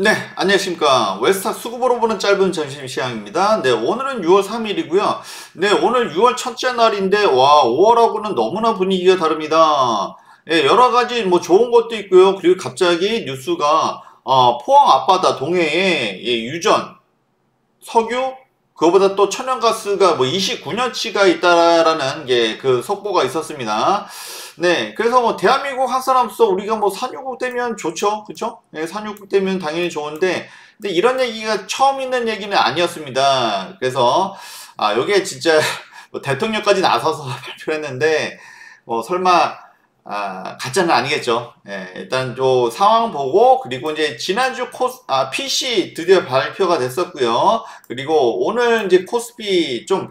네, 안녕하십니까. 웨스타 수급으로 보는 짧은 점심시황입니다. 네, 오늘은 6월 3일이고요. 네, 오늘 6월 첫째 날인데, 와, 5월하고는 너무나 분위기가 다릅니다. 예, 여러 가지 뭐 좋은 것도 있고요. 그리고 갑자기 뉴스가, 포항 앞바다 동해에 예, 유전, 석유, 그거보다 또 천연가스가 뭐 29년치가 있다라는 게 그 속보가 있었습니다. 네, 그래서 뭐 대한민국 한 사람으로서 우리가 뭐 산유국 되면 좋죠, 그쵸? 네, 산유국 되면 당연히 좋은데, 근데 이런 얘기가 처음 있는 얘기는 아니었습니다. 그래서 요게 진짜 뭐 대통령까지 나서서 발표를 했는데, 뭐 설마 가짜는 아니겠죠. 예, 일단 요 상황 보고, 그리고 이제 지난주 PC 드디어 발표가 됐었고요. 그리고 오늘 이제 코스피 좀,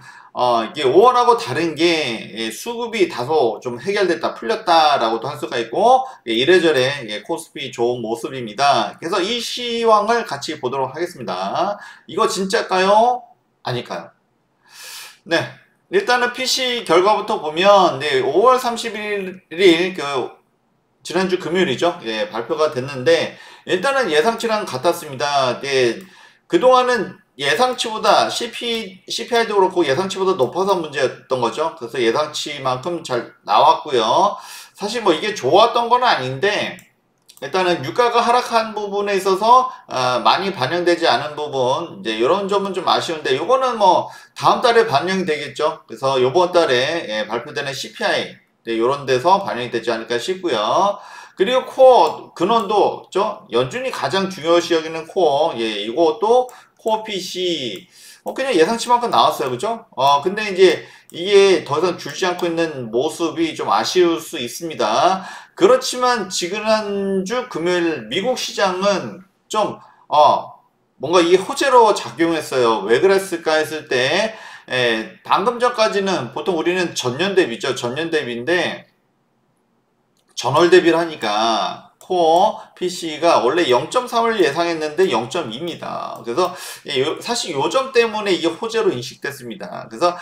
이게 5월하고 다른 게, 예, 수급이 다소 좀 해결됐다, 풀렸다라고도 할 수가 있고, 예, 이래저래, 예, 코스피 좋은 모습입니다. 그래서 이 시황을 같이 보도록 하겠습니다. 이거 진짜일까요? 아닐까요? 네. 일단은 PC 결과부터 보면, 네, 5월 31일, 지난주 금요일이죠. 예, 발표가 됐는데, 일단은 예상치랑 같았습니다. 예, 그동안은 예상치보다 CPI도 그렇고 예상치보다 높아서 문제였던 거죠. 그래서 예상치만큼 잘 나왔고요. 사실 뭐 이게 좋았던 건 아닌데, 일단은 유가가 하락한 부분에 있어서 많이 반영되지 않은 부분, 이제 이런 점은 좀 아쉬운데, 요거는 뭐 다음 달에 반영이 되겠죠. 그래서 요번 달에 예, 발표되는 CPI 이런 데서 반영이 되지 않을까 싶고요. 그리고 코어 근원도 연준이 가장 중요시 여기는 코어, 예, 이것도 코어 PC 그냥 예상치만큼 나왔어요, 그죠? 근데 이제 이게 더 이상 줄지 않고 있는 모습이 좀 아쉬울 수 있습니다. 그렇지만 지난주 금요일 미국 시장은 좀 뭔가 이게 호재로 작용했어요. 왜 그랬을까 했을 때, 방금 전까지는 보통 우리는 전년 대비죠. 전년 대비인데 전월 대비를 하니까 코어 PC가 원래 0.3을 예상했는데 0.2입니다. 그래서 사실 요점 때문에 이게 호재로 인식됐습니다. 그래서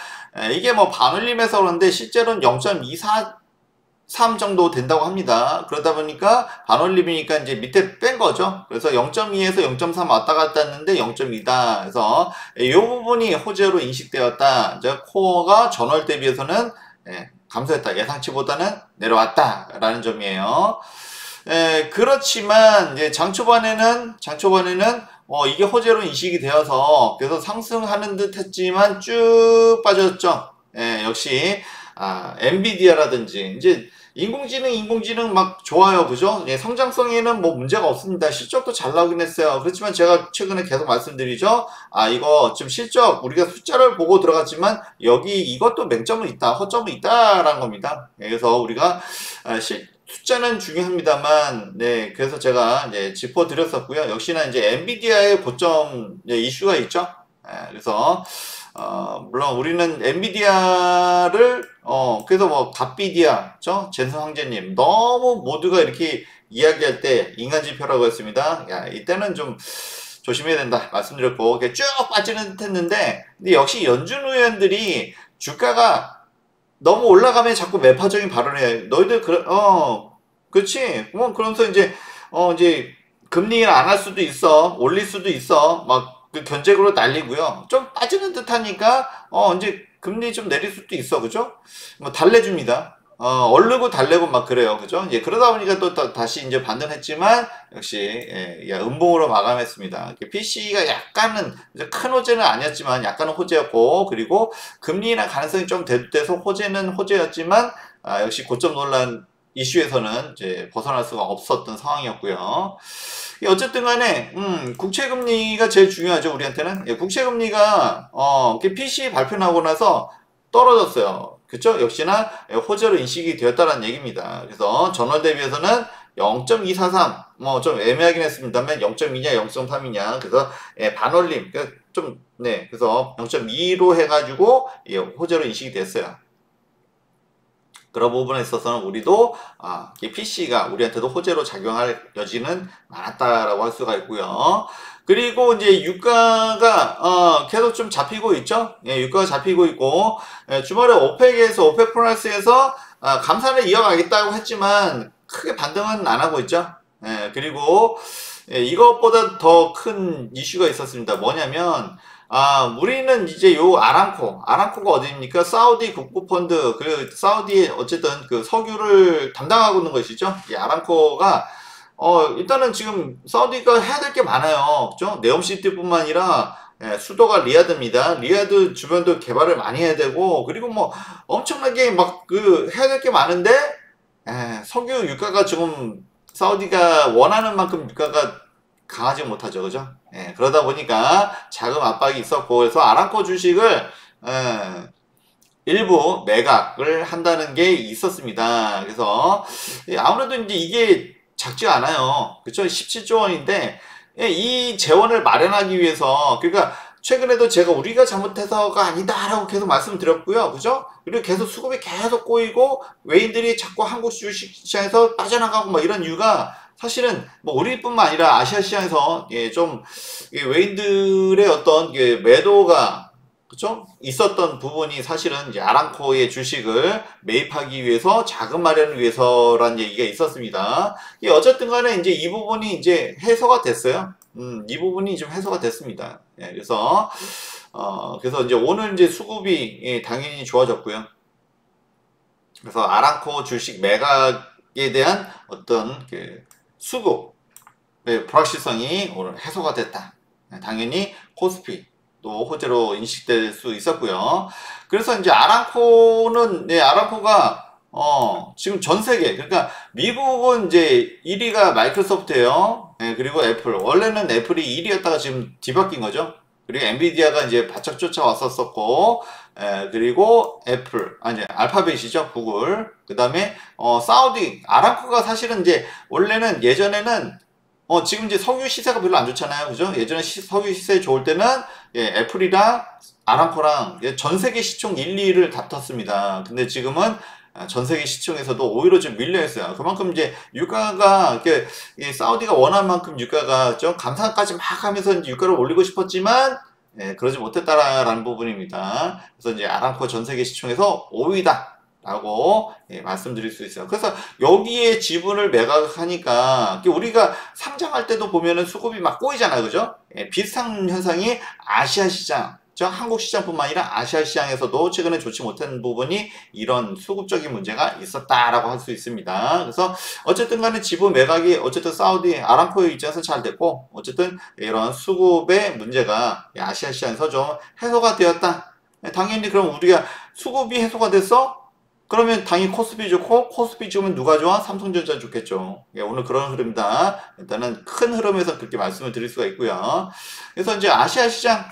이게 뭐 반올림해서 그런데 실제로는 0.243 정도 된다고 합니다. 그러다 보니까 반올림이니까 이제 밑에 뺀 거죠. 그래서 0.2에서 0.3 왔다 갔다 했는데 0.2다. 그래서 이 부분이 호재로 인식되었다. 이제 코어가 전월 대비해서는 감소했다. 예상치보다는 내려왔다라는 점이에요. 그렇지만 이제 장 초반에는 이게 호재로 인식이 되어서 그래서 상승하는 듯 했지만 쭉 빠졌죠. 역시 엔비디아라든지 이제 인공지능 막 좋아요, 그죠? 예, 성장성에는 뭐 문제가 없습니다. 실적도 잘 나오긴 했어요. 그렇지만 제가 최근에 계속 말씀드리죠. 이거 지금 실적 우리가 숫자를 보고 들어갔지만 여기 이것도 맹점은 있다, 허점은 있다라는 겁니다. 그래서 우리가 숫자는 중요합니다만, 네, 그래서 제가 이제 짚어드렸었고요. 역시나 이제 엔비디아의 고점 이슈가 있죠. 그래서 물론 우리는 엔비디아를 그래서 뭐 갓비디아, 젠슨 황제님 너무 모두가 이렇게 이야기할 때 인간지표라고 했습니다. 야, 이때는 좀 조심해야 된다 말씀드렸고 쭉 빠지는 듯 했는데, 근데 역시 연준 의원들이 주가가 너무 올라가면 자꾸 매파적인 발언을 해. 너희들 그렇지. 뭐 그러면서 이제 금리 안 할 수도 있어, 올릴 수도 있어, 막 그 견제구로 날리고요. 좀 빠지는 듯하니까 이제 금리 좀 내릴 수도 있어, 그죠? 뭐 달래줍니다. 얼르고 달래고 막 그래요, 그죠? 이제 그러다 보니까 또 다시 이제 반등했지만 역시 음봉으로 마감했습니다. PC가 약간은 큰 호재는 아니었지만 약간은 호재였고, 그리고 금리나 가능성이 좀 돼서 호재는 호재였지만 역시 고점 논란 이슈에서는 이제 벗어날 수가 없었던 상황이었고요. 어쨌든 간에 국채금리가 제일 중요하죠, 우리한테는. 국채금리가 PC 발표 나오고 나서 떨어졌어요. 그쵸? 역시나 호재로 인식이 되었다는 얘기입니다. 그래서 전월 대비해서는 0.243, 뭐 좀 애매하긴 했습니다만 0.2냐 0.3이냐, 그래서 반올림, 그래서 0.2로 해가지고 호재로 인식이 됐어요. 그런 부분에 있어서는 우리도 PC가 우리한테도 호재로 작용할 여지는 많았다라고 할 수가 있고요. 그리고 이제 유가가 계속 좀 잡히고 있죠. 유가가 잡히고 있고, 주말에 오펙 플러스에서 감산을 이어가겠다고 했지만 크게 반등은 안 하고 있죠. 그리고 예, 이것보다 더 큰 이슈가 있었습니다. 뭐냐면, 우리는 이제 요 아람코가 어디입니까? 사우디 국부펀드, 그 사우디의 어쨌든 그 석유를 담당하고 있는 것이죠. 이 아람코가 일단은 지금 사우디가 해야 될 게 많아요. 그죠? 네옴시티뿐만 아니라 예, 수도가 리야드입니다. 리야드 주변도 개발을 많이 해야 되고, 그리고 뭐 엄청나게 막 그 해야 될 게 많은데, 석유 유가가 지금 사우디가 원하는 만큼 유가가 강하지 못하죠. 그죠? 예, 그러다 보니까 자금 압박이 있었고, 그래서 아람코 주식을 예, 일부 매각을 한다는 게 있었습니다. 그래서 아무래도 이제 이게 작지가 않아요. 그쵸? 17조 원인데 이 재원을 마련하기 위해서, 그러니까 최근에도 제가 우리가 잘못해서가 아니다라고 계속 말씀드렸고요. 그죠? 그리고 계속 수급이 계속 꼬이고 외인들이 자꾸 한국 주식시장에서 빠져나가고 막 이런 이유가 사실은 뭐 우리뿐만 아니라 아시아 시장에서 좀 외인들의 어떤 매도가 그쵸? 있었던 부분이 사실은 이제 아람코의 주식을 매입하기 위해서 자금 마련을 위해서라는 얘기가 있었습니다. 어쨌든 간에 이제 이 부분이 이제 해소가 됐어요. 이 부분이 좀 해소가 됐습니다. 예, 그래서 이제 오늘 이제 수급이 당연히 좋아졌고요. 그래서 아람코 주식 매각에 대한 어떤 그 수급의 불확실성이 오늘 해소가 됐다. 당연히 코스피 또 호재로 인식될 수 있었고요. 그래서 이제 아람코가 지금 전 세계, 그러니까 미국은 이제 1위가 마이크로소프트예요. 그리고 애플. 원래는 애플이 1위였다가 지금 뒤바뀐 거죠. 그리고 엔비디아가 이제 바짝 쫓아왔었고, 그리고 알파벳이죠, 구글. 그 다음에 사우디, 아람코가 사실은 이제 원래는 예전에는 지금 이제 석유 시세가 별로 안 좋잖아요. 그죠? 예전에 석유 시세 좋을 때는 애플이랑 아람코랑 전 세계 시총 1, 2위를 다퉜습니다. 근데 지금은 전 세계 시총에서도 오히려 좀 밀려 있어요. 그만큼 이제 유가가 사우디가 원한 만큼 유가가 좀 감산까지 막 하면서 이제 유가를 올리고 싶었지만 그러지 못했다라는 부분입니다. 그래서 이제 아람코 전 세계 시총에서 5위다. 라고 말씀드릴 수 있어요. 그래서 여기에 지분을 매각하니까 우리가 상장할 때도 보면은 수급이 막 꼬이잖아요. 그죠? 비슷한 현상이 아시아 시장, 한국 시장뿐만 아니라 아시아 시장에서도 최근에 좋지 못한 부분이 이런 수급적인 문제가 있었다라고 할 수 있습니다. 그래서 어쨌든 간에 지분 매각이 어쨌든 사우디 아람코의 입장에서 잘 됐고, 어쨌든 이런 수급의 문제가 아시아 시장에서 좀 해소가 되었다. 당연히 그럼 우리가 수급이 해소가 됐어? 그러면 당연히 코스피 좋고, 코스피 좋으면 누가 좋아? 삼성전자 좋겠죠. 오늘 그런 흐름이다. 일단은 큰 흐름에서 그렇게 말씀을 드릴 수가 있고요. 그래서 이제 아시아 시장,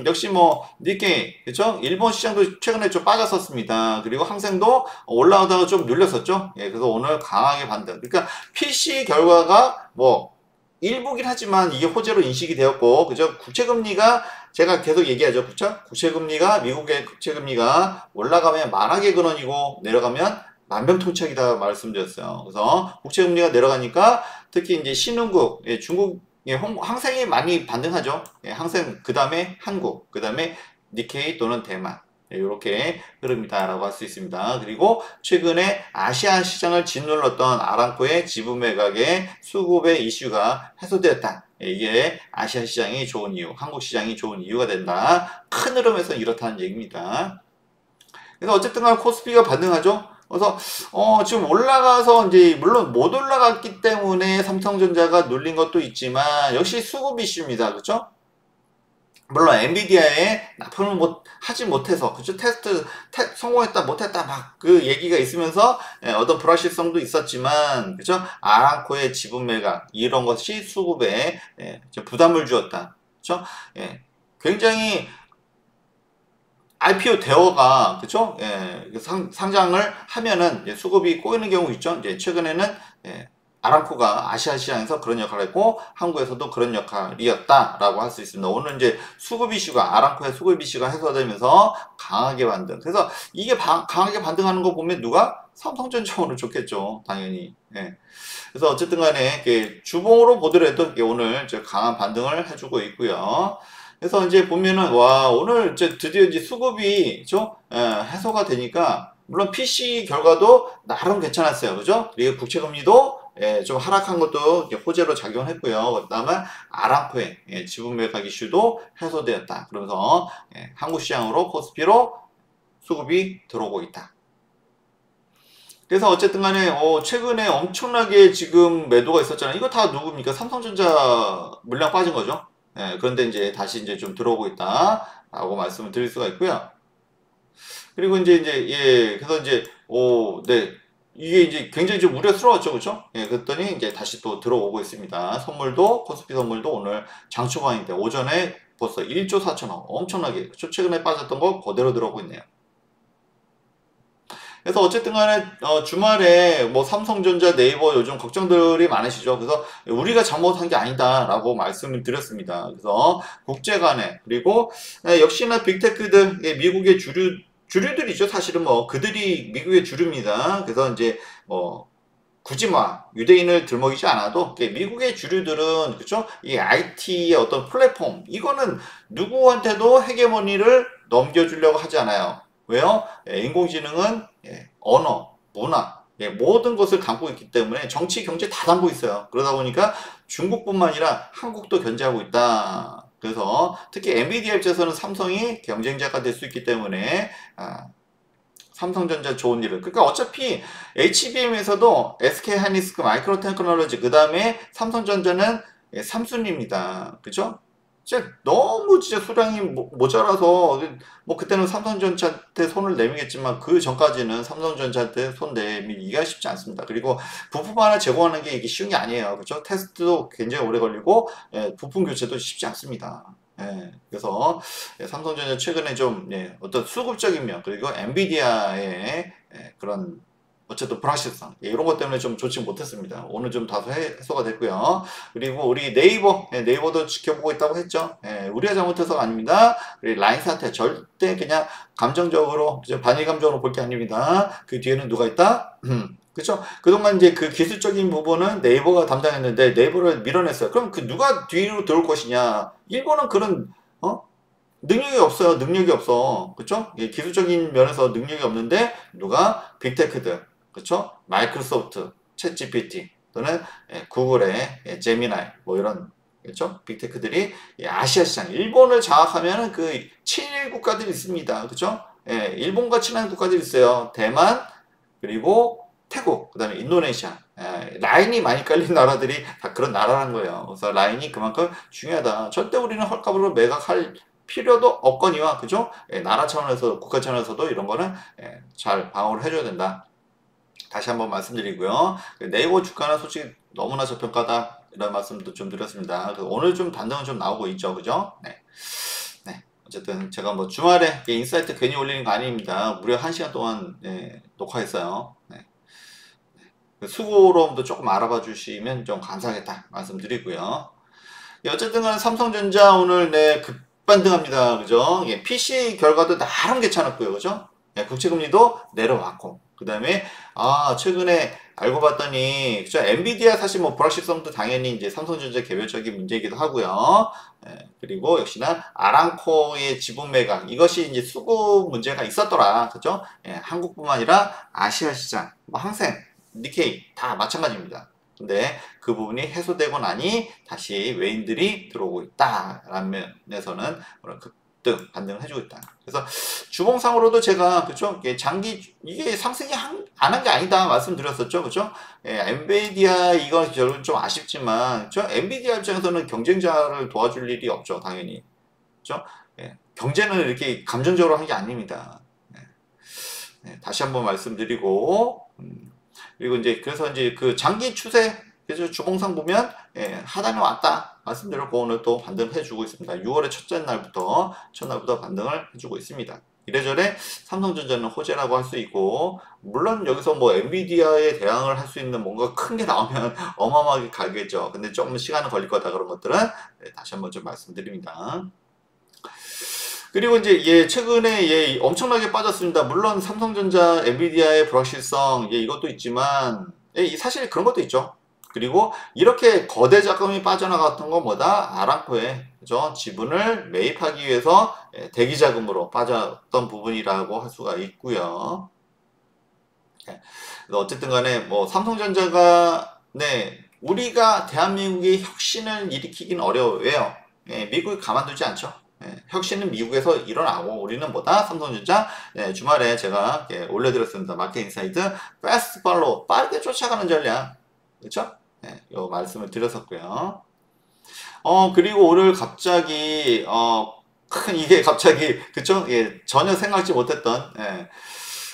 역시 뭐 니케이, 그렇죠? 일본 시장도 최근에 좀 빠졌었습니다. 그리고 항생도 올라오다가 좀 눌렸었죠. 그래서 오늘 강하게 반등. 그러니까 PC 결과가 뭐 일부긴 하지만 이게 호재로 인식이 되었고, 그죠? 국채금리가 제가 계속 얘기하죠. 그쵸? 국채금리가, 미국의 국채금리가 올라가면 만악의 근원이고 내려가면 만병통치약이다 말씀드렸어요. 그래서 국채금리가 내려가니까 특히 이제 신흥국, 중국, 항생이 많이 반등하죠. 항생, 그 다음에 한국, 그 다음에 니케이 또는 대만. 이렇게 흐릅니다라고 할 수 있습니다. 그리고 최근에 아시아 시장을 짓눌렀던 아람코의 지분 매각의 수급의 이슈가 해소되었다. 이게 아시아 시장이 좋은 이유, 한국 시장이 좋은 이유가 된다. 큰 흐름에서 이렇다는 얘기입니다. 그래서 어쨌든 간 코스피가 반등하죠. 그래서 지금 올라가서 이제 물론 못 올라갔기 때문에 삼성전자가 눌린 것도 있지만 역시 수급 이슈입니다. 그렇죠? 물론 엔비디아에 납품을 하지 못해서 그죠 성공했다 못했다 막 그 얘기가 있으면서 어떤 불확실성도 있었지만 그죠 아람코의 지분 매각 이런 것이 수급에 부담을 주었다. 그죠 굉장히 IPO 대여가 그죠 상장을 하면은 수급이 꼬이는 경우 있죠. 이제 최근에는 아람코가 아시아 시장에서 그런 역할을 했고 한국에서도 그런 역할이었다라고 할 수 있습니다. 오늘 이제 수급 이슈가 아람코의 수급 이슈가 해소되면서 강하게 반등. 그래서 이게 강하게 반등하는 거 보면 누가 삼성전자 오늘 좋겠죠, 당연히. 그래서 어쨌든 간에 주봉으로 보더라도 오늘 강한 반등을 해주고 있고요. 그래서 이제 보면은 와 오늘 드디어 이제 수급이 해소가 되니까 물론 PC 결과도 나름 괜찮았어요, 그죠? 그리고 국채금리도 좀 하락한 것도 호재로 작용했고요. 그다음에 아람코의 지분 매각 이슈도 해소되었다. 그러면서 한국 시장으로 코스피로 수급이 들어오고 있다. 그래서 어쨌든 간에 최근에 엄청나게 지금 매도가 있었잖아요. 이거 다 누굽니까? 삼성전자 물량 빠진 거죠. 그런데 이제 다시 이제 좀 들어오고 있다라고 말씀을 드릴 수가 있고요. 그리고 그래서 네. 이게 이제 굉장히 좀 우려스러웠죠, 그죠? 그랬더니 이제 다시 또 들어오고 있습니다. 선물도, 코스피 선물도 오늘 장초반인데 오전에 벌써 1조 4천억 엄청나게, 그죠? 최근에 빠졌던 거 그대로 들어오고 있네요. 그래서 어쨌든 간에 주말에 뭐 삼성전자, 네이버 요즘 걱정들이 많으시죠. 그래서 우리가 잘못한 게 아니다라고 말씀을 드렸습니다. 그래서 국제 간에 그리고 역시나 빅테크들 미국의 주류들이죠. 사실은 뭐 그들이 미국의 주류입니다. 그래서 이제 뭐 굳이 뭐 유대인을 들먹이지 않아도 미국의 주류들은 그죠? 이 IT의 어떤 플랫폼 이거는 누구한테도 헤게모니를 넘겨주려고 하지 않아요. 왜요? 인공지능은 언어, 문화 모든 것을 담고 있기 때문에 정치, 경제 다 담고 있어요. 그러다 보니까 중국뿐만 아니라 한국도 견제하고 있다. 그래서 특히 엔비디아 입장에서는 삼성이 경쟁자가 될 수 있기 때문에 삼성전자 좋은 일을. 그러니까 어차피 HBM에서도 SK하이닉스, 마이크로테크놀로지 그 다음에 삼성전자는 삼순입니다. 그죠? 진짜 너무 진짜 수량이 모자라서 뭐 그때는 삼성전자한테 손을 내미겠지만 그 전까지는 삼성전자한테 손 내미기가 쉽지 않습니다. 그리고 부품 하나 제공하는 게 이게 쉬운 게 아니에요. 그죠? 테스트도 굉장히 오래 걸리고 부품 교체도 쉽지 않습니다. 그래서 삼성전자 최근에 좀 어떤 수급적인 면 그리고 엔비디아의 그런 어쨌든 불확실성 이런 것 때문에 좀 좋지 못했습니다. 오늘 좀 다소 해소가 됐고요. 그리고 우리 네이버도 지켜보고 있다고 했죠. 우리가 잘못해서가 아닙니다. 우리 라인 사태 절대 그냥 감정적으로 반일 감정으로 볼 게 아닙니다. 그 뒤에는 누가 있다? 그렇죠? 그동안 이제 그 기술적인 부분은 네이버가 담당했는데 네이버를 밀어냈어요. 그럼 그 누가 뒤로 들어올 것이냐? 일본은 그런 능력이 없어요. 능력이 없어. 그렇죠? 기술적인 면에서 능력이 없는데 누가 빅테크들, 그렇죠? 마이크로소프트, 챗GPT 또는 구글의 제미나이 뭐 이런 그렇죠? 빅테크들이 아시아 시장, 일본을 장악하면은 그 친일 국가들이 있습니다. 그렇죠? 일본과 친한 국가들이 있어요. 대만 그리고 태국, 그 다음에 인도네시아. 라인이 많이 깔린 나라들이 다 그런 나라란 거예요. 그래서 라인이 그만큼 중요하다. 절대 우리는 헐값으로 매각할 필요도 없거니와, 그죠? 나라 차원에서, 국가 차원에서도 이런 거는 잘 방어를 해줘야 된다. 다시 한번 말씀드리고요. 네이버 주가는 솔직히 너무나 저평가다. 이런 말씀도 좀 드렸습니다. 오늘 좀 반등은 좀 나오고 있죠. 그죠? 네. 어쨌든 제가 뭐 주말에 인사이트 괜히 올리는 거 아닙니다. 무려 1시간 동안 녹화했어요. 수고로움도 조금 알아봐 주시면 좀 감사하겠다 말씀드리고요. 어쨌든 간 삼성전자 오늘 급반등합니다. 그죠? PC 결과도 나름 괜찮았고요. 그죠? 국채금리도 내려왔고 그 다음에 최근에 알고 봤더니 그죠? 엔비디아 사실 뭐 불확실성도 당연히 이제 삼성전자 개별적인 문제이기도 하고요. 그리고 역시나 아람코의 지분 매각 이것이 이제 수급 문제가 있었더라. 그죠? 한국뿐만 아니라 아시아 시장, 뭐 항생, 니케이 다 마찬가지입니다. 근데 그 부분이 해소되고 나니 다시 외인들이 들어오고 있다라는 면에서는 급등 반등을 해주고 있다. 그래서 주봉상으로도 제가 그죠 장기 이게 상승이 안 한 게 아니다 말씀드렸었죠, 그죠? 엔비디아 이거 저는 좀 아쉽지만 엔비디아 입장에서는 경쟁자를 도와줄 일이 없죠, 당연히. 그죠? 경제는 이렇게 감정적으로 한 게 아닙니다. 다시 한번 말씀드리고. 그리고 그래서 그 장기 추세, 그래서 주봉상 보면, 하단에 왔다. 말씀드렸고, 오늘 또 반등을 해주고 있습니다. 6월의 첫날부터 반등을 해주고 있습니다. 이래저래 삼성전자는 호재라고 할 수 있고, 물론 여기서 뭐 엔비디아에 대항을 할 수 있는 뭔가 큰 게 나오면 어마어마하게 가겠죠. 근데 조금 시간은 걸릴 거다. 그런 것들은 다시 한번 좀 말씀드립니다. 그리고 최근에 엄청나게 빠졌습니다. 물론 삼성전자, 엔비디아의 불확실성 이것도 있지만 사실 그런 것도 있죠. 그리고 이렇게 거대 자금이 빠져나갔던 건 뭐다? 아람코의 그죠? 지분을 매입하기 위해서 대기 자금으로 빠졌던 부분이라고 할 수가 있고요. 어쨌든 간에 뭐 삼성전자는 네, 우리가 대한민국의 혁신을 일으키긴 어려워요. 예, 미국이 가만두지 않죠. 예, 혁신은 미국에서 일어나고 우리는 뭐다? 삼성전자. 예, 주말에 제가 예, 올려드렸습니다. 마켓 인사이드 패스트 팔로우, 빠르게 쫓아가는 전략. 그렇죠? 예, 요 말씀을 드렸었고요. 그리고 오늘 갑자기 이게 갑자기 그쵸? 예, 전혀 생각지 못했던 예.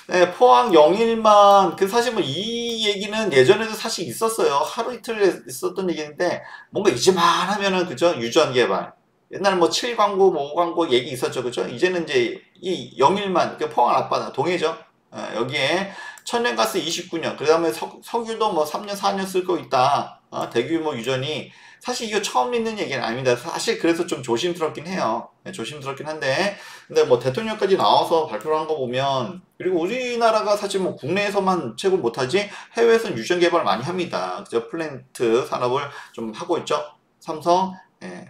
네, 포항 영일만 그 사실 뭐 이 얘기는 예전에도 사실 있었어요. 하루 이틀 있었던 얘기인데 뭔가 잊을만 하면은 그죠? 유전 개발. 옛날에 뭐 7광고, 뭐 5광고 얘기 있었죠. 그죠? 이제는 이제 이 영일만 그 포항 앞바다 동해죠. 여기에 천연가스 29년, 그 다음에 석유도 뭐 3년, 4년 쓸 거 있다. 대규모 유전이 사실 이거 처음 있는 얘기는 아닙니다. 사실 그래서 좀 조심스럽긴 해요. 네, 조심스럽긴 한데, 근데 뭐 대통령까지 나와서 발표를 한 거 보면, 그리고 우리나라가 사실 뭐 국내에서만 최고 못하지 해외에서는 유전 개발 많이 합니다. 그죠? 플랜트 산업을 좀 하고 있죠. 삼성, 예,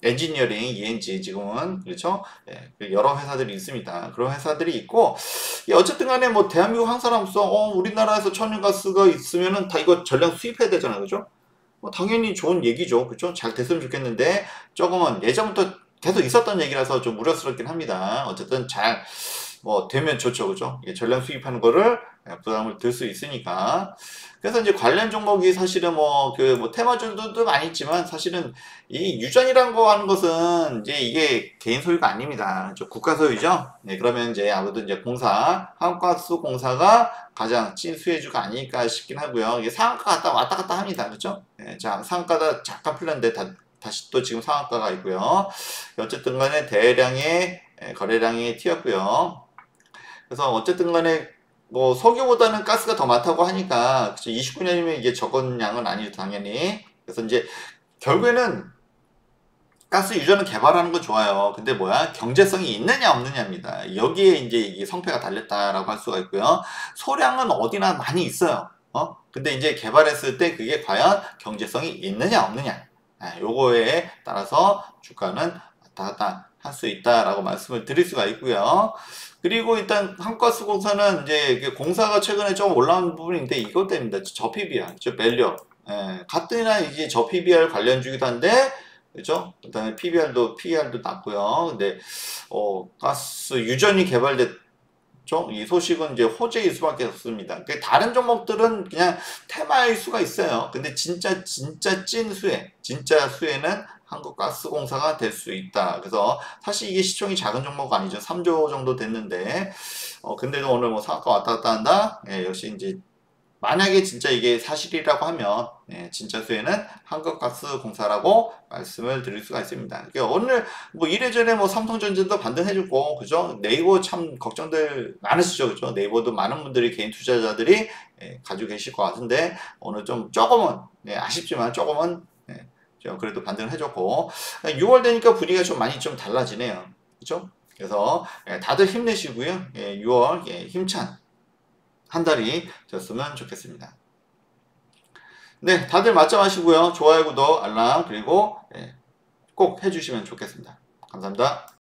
엔지니어링, ENG 지금은 그렇죠? 예, 여러 회사들이 있습니다. 그런 회사들이 있고 예, 어쨌든 간에 뭐 대한민국 한 사람으로서 우리나라에서 천연가스가 있으면은 다 이거 전량 수입해야 되잖아요. 그죠? 뭐 당연히 좋은 얘기죠. 그죠? 잘 됐으면 좋겠는데 조금은 예전부터 계속 있었던 얘기라서 좀 우려스럽긴 합니다. 어쨌든 잘 뭐 되면 좋죠. 그죠? 예, 전량 수입하는 거를 부담을 들 수 있으니까. 그래서 이제 관련 종목이 사실은 뭐 뭐 테마주들도 많이 있지만 사실은 이 유전이란 거 하는 것은 이제 이게 개인 소유가 아닙니다. 국가 소유죠. 네, 그러면 이제 아무래도 이제 한국가스공사가 가장 찐 수혜주가 아닐까 싶긴 하고요. 이게 상한가 왔다 갔다 합니다. 그렇죠? 네, 자, 상한가가 잠깐 풀렸는데 다시 또 지금 상한가가 있고요. 어쨌든 간에 대량의 거래량이 튀었고요. 그래서 어쨌든 간에 뭐 석유보다는 가스가 더 많다고 하니까 29년이면 이게 적은 양은 아니죠 당연히. 그래서 이제 결국에는 가스 유전을 개발하는 건 좋아요. 근데 뭐야? 경제성이 있느냐 없느냐입니다. 여기에 이제 이게 성패가 달렸다라고 할 수가 있고요. 소량은 어디나 많이 있어요. 근데 이제 개발했을 때 그게 과연 경제성이 있느냐 없느냐. 요거에 따라서 주가는 왔다 갔다 할 수 있다라고 말씀을 드릴 수가 있고요. 그리고 일단 한국가스공사는 이제 공사가 최근에 좀 올라온 부분인데 이것 때문입니다. 저 PBR, 저 밸류. 같으나 이제 저 PBR 관련주기도 한데 그죠? 그다음에 PBR도 낮고요. 근데 가스 유전이 개발됐죠? 이 소식은 이제 호재일 수밖에 없습니다. 다른 종목들은 그냥 테마일 수가 있어요. 근데 진짜 찐 수혜, 진짜 수혜는 한국가스공사가 될 수 있다. 그래서 사실 이게 시총이 작은 종목 아니죠. 3조 정도 됐는데 근데도 오늘 뭐 상한가 왔다 갔다 한다. 예, 역시 이제 만약에 진짜 이게 사실이라고 하면 진짜 수혜는 한국가스공사라고 말씀을 드릴 수가 있습니다. 그러니까 오늘 뭐 이래저래 뭐 삼성전자도 반등해주고 그죠? 네이버 참 걱정들 많으시죠, 그죠? 네이버도 많은 분들이 개인 투자자들이 가지고 계실 것 같은데 오늘 좀 조금은 아쉽지만 조금은 그래도 반등을 해줬고 6월 되니까 분위기가 좀 많이 좀 달라지네요, 그죠? 그래서 다들 힘내시고요. 6월 힘찬 한 달이 됐으면 좋겠습니다. 네, 다들 맞점하시고요. 좋아요, 구독, 알람 그리고 꼭 해주시면 좋겠습니다. 감사합니다.